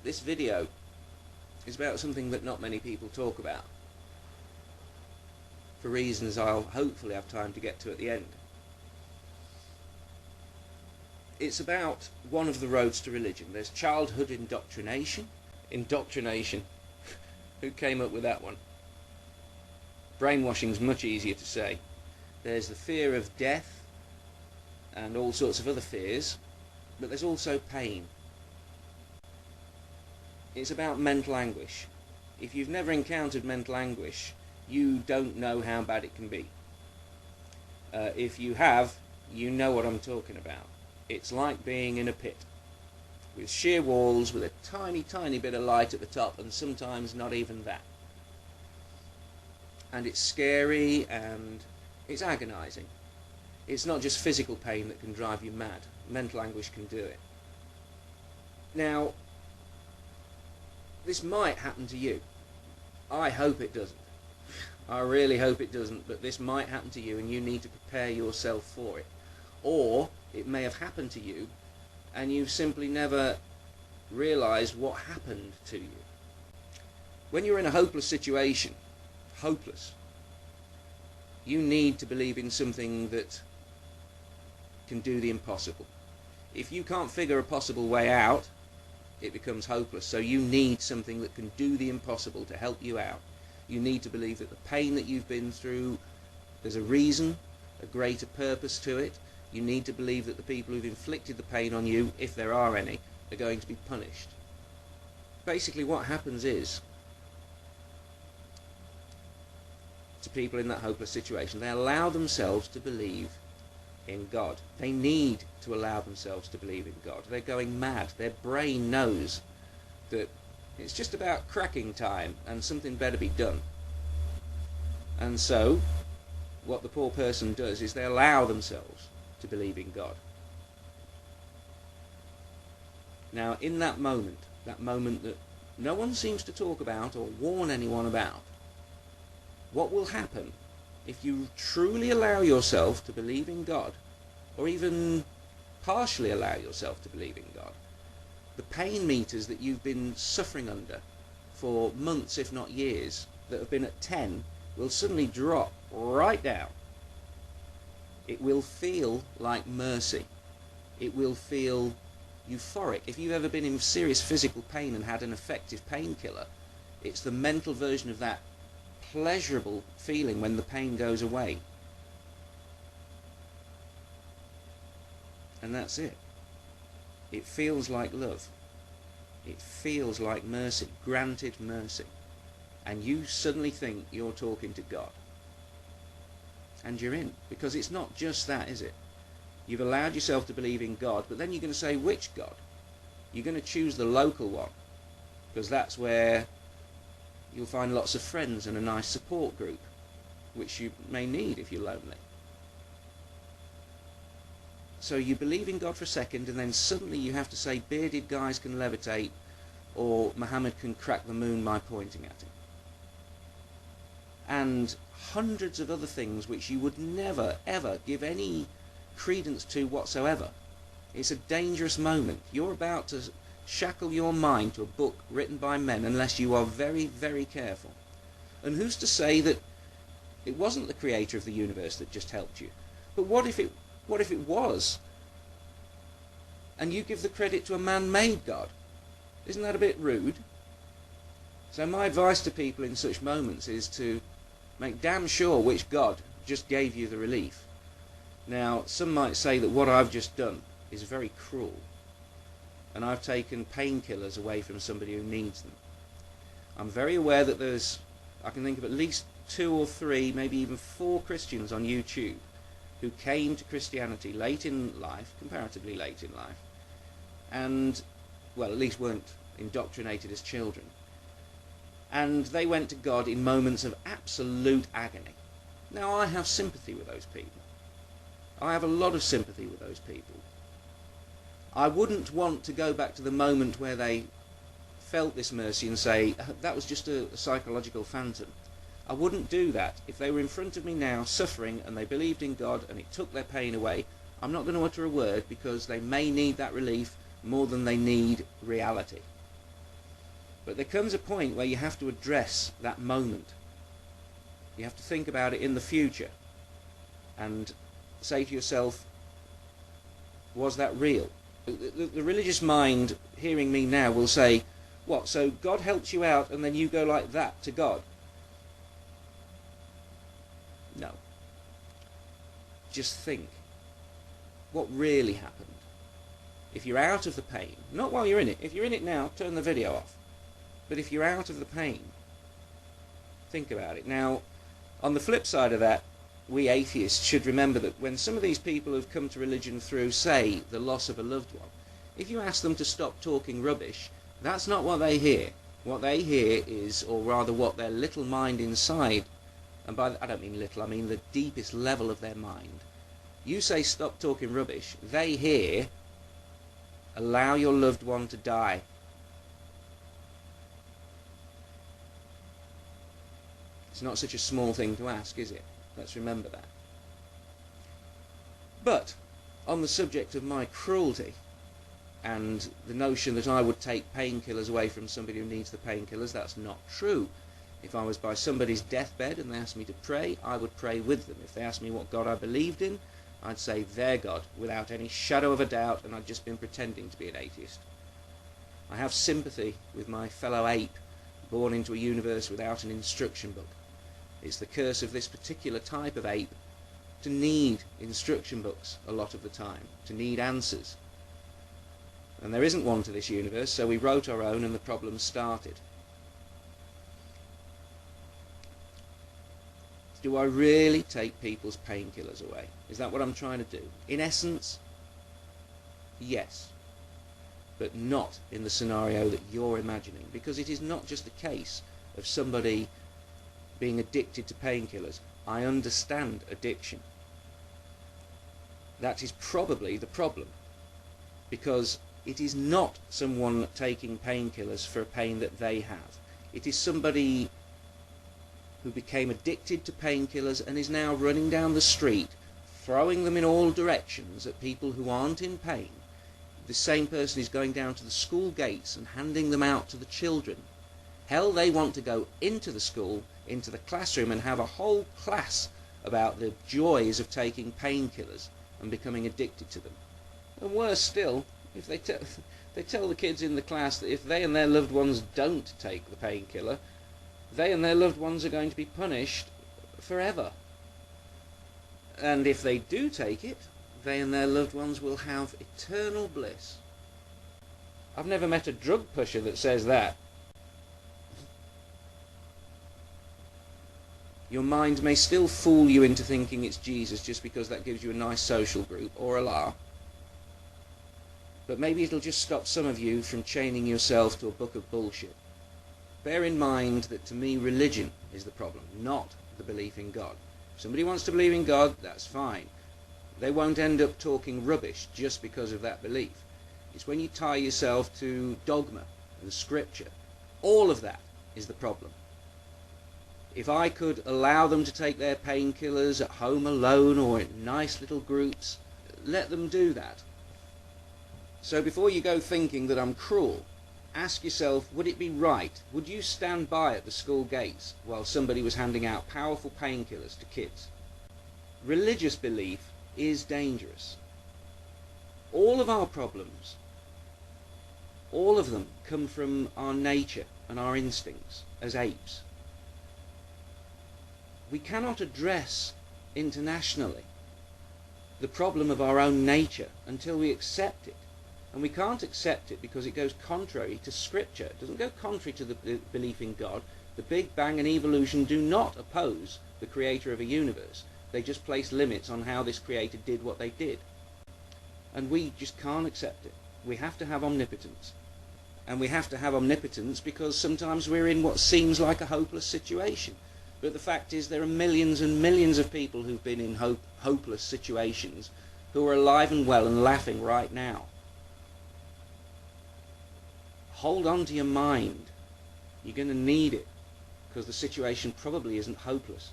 this video is about something that not many people talk about, for reasons I'll hopefully have time to get to at the end. It's about one of the roads to religion. There's childhood indoctrination. Indoctrination. Who came up with that one? Brainwashing's much easier to say. There's the fear of death and all sorts of other fears, but there's also pain. It's about mental anguish. If you've never encountered mental anguish, you don't know how bad it can be. If you have, you know what I'm talking about. It's like being in a pit with sheer walls, with a tiny, tiny bit of light at the top, and sometimes not even that. And it's scary and it's agonizing. It's not just physical pain that can drive you mad. Mental anguish can do it. Now, this might happen to you. I hope it doesn't. I really hope it doesn't, but this might happen to you and you need to prepare yourself for it. Or it may have happened to you and you've simply never realized what happened to you. When you're in a hopeless situation, hopeless, you need to believe in something that can do the impossible. If you can't figure a possible way out, it becomes hopeless. So you need something that can do the impossible to help you out. You need to believe that the pain that you've been through, there's a reason, a greater purpose to it. You need to believe that the people who've inflicted the pain on you, if there are any, are going to be punished. Basically what happens is, to people in that hopeless situation, they allow themselves to believe in God. They need to allow themselves to believe in God. They're going mad. Their brain knows that it's just about cracking time and something better be done. And so what the poor person does is they allow themselves to believe in God. Now in that moment that no one seems to talk about or warn anyone about, what will happen if you truly allow yourself to believe in God, or even partially allow yourself to believe in God? The pain meters that you've been suffering under for months, if not years, that have been at 10, will suddenly drop right down. It will feel like mercy. It will feel euphoric. If you've ever been in serious physical pain and had an effective painkiller, it's the mental version of that pleasurable feeling when the pain goes away. And that's it. It feels like love. It feels like mercy, granted mercy. And you suddenly think you're talking to God. And you're in. Because it's not just that, is it? You've allowed yourself to believe in God, but then you're going to say, which God? You're going to choose the local one, because that's where you'll find lots of friends and a nice support group, which you may need if you're lonely. So you believe in God for a second, and then suddenly you have to say bearded guys can levitate, or Muhammad can crack the moon by pointing at him. And hundreds of other things which you would never, ever give any credence to whatsoever. It's a dangerous moment. You're about to shackle your mind to a book written by men unless you are very, very careful. And who's to say that it wasn't the creator of the universe that just helped you? But what if it was? And you give the credit to a man-made God? Isn't that a bit rude? So my advice to people in such moments is to make damn sure which God just gave you the relief. Now, some might say that what I've just done is very cruel, and I've taken painkillers away from somebody who needs them. I'm very aware that I can think of at least 2 or 3, maybe even 4 Christians on YouTube who came to Christianity late in life, comparatively late in life, and, well, at least weren't indoctrinated as children. And they went to God in moments of absolute agony. Now, I have sympathy with those people. I have a lot of sympathy with those people. I wouldn't want to go back to the moment where they felt this mercy and say, that was just a psychological phantom. I wouldn't do that. If they were in front of me now, suffering, and they believed in God, and it took their pain away, I'm not going to utter a word, because they may need that relief more than they need reality. But there comes a point where you have to address that moment. You have to think about it in the future and say to yourself, was that real? The religious mind, hearing me now, will say, what, so God helps you out and then you go like that to God? No. Just think. What really happened? If you're out of the pain, not while you're in it. If you're in it now, turn the video off. But if you're out of the pain, think about it. Now, on the flip side of that, we atheists should remember that when some of these people who've come to religion through, say, the loss of a loved one, if you ask them to stop talking rubbish, that's not what they hear. What they hear is, or rather what their little mind inside, and by I don't mean little, I mean the deepest level of their mind. You say stop talking rubbish, they hear, allow your loved one to die. It's not such a small thing to ask, is it? Let's remember that. But on the subject of my cruelty and the notion that I would take painkillers away from somebody who needs the painkillers, that's not true. If I was by somebody's deathbed and they asked me to pray, I would pray with them. If they asked me what God I believed in, I'd say their God without any shadow of a doubt, and I'd just been pretending to be an atheist. I have sympathy with my fellow ape born into a universe without an instruction book. It's the curse of this particular type of ape to need instruction books a lot of the time, to need answers. And there isn't one to this universe, so we wrote our own and the problem started. Do I really take people's painkillers away? Is that what I'm trying to do? In essence, yes. But not in the scenario that you're imagining, because it is not just a case of somebody being addicted to painkillers. I understand addiction. That is probably the problem, because it is not someone taking painkillers for a pain that they have. It is somebody who became addicted to painkillers and is now running down the street, throwing them in all directions at people who aren't in pain. The same person is going down to the school gates and handing them out to the children. Hell, they want to go into the school, into the classroom, and have a whole class about the joys of taking painkillers and becoming addicted to them. And worse still, if they tell the kids in the class that if they and their loved ones don't take the painkiller, they and their loved ones are going to be punished forever. And if they do take it, they and their loved ones will have eternal bliss. I've never met a drug pusher that says that. Your mind may still fool you into thinking it's Jesus just because that gives you a nice social group, or Allah. But maybe it'll just stop some of you from chaining yourself to a book of bullshit. Bear in mind that to me religion is the problem, not the belief in God. If somebody wants to believe in God, that's fine. They won't end up talking rubbish just because of that belief. It's when you tie yourself to dogma and scripture. All of that is the problem. If I could allow them to take their painkillers at home alone or in nice little groups, let them do that. So before you go thinking that I'm cruel, ask yourself, would it be right? Would you stand by at the school gates while somebody was handing out powerful painkillers to kids? Religious belief is dangerous. All of our problems, all of them come from our nature and our instincts as apes. We cannot address internationally the problem of our own nature until we accept it. And we can't accept it because it goes contrary to Scripture. It doesn't go contrary to the belief in God. The Big Bang and evolution do not oppose the creator of a universe. They just place limits on how this creator did what they did. And we just can't accept it. We have to have omnipotence. And we have to have omnipotence because sometimes we're in what seems like a hopeless situation. But the fact is there are millions and millions of people who've been in hopeless situations who are alive and well and laughing right now. Hold on to your mind. You're going to need it because the situation probably isn't hopeless.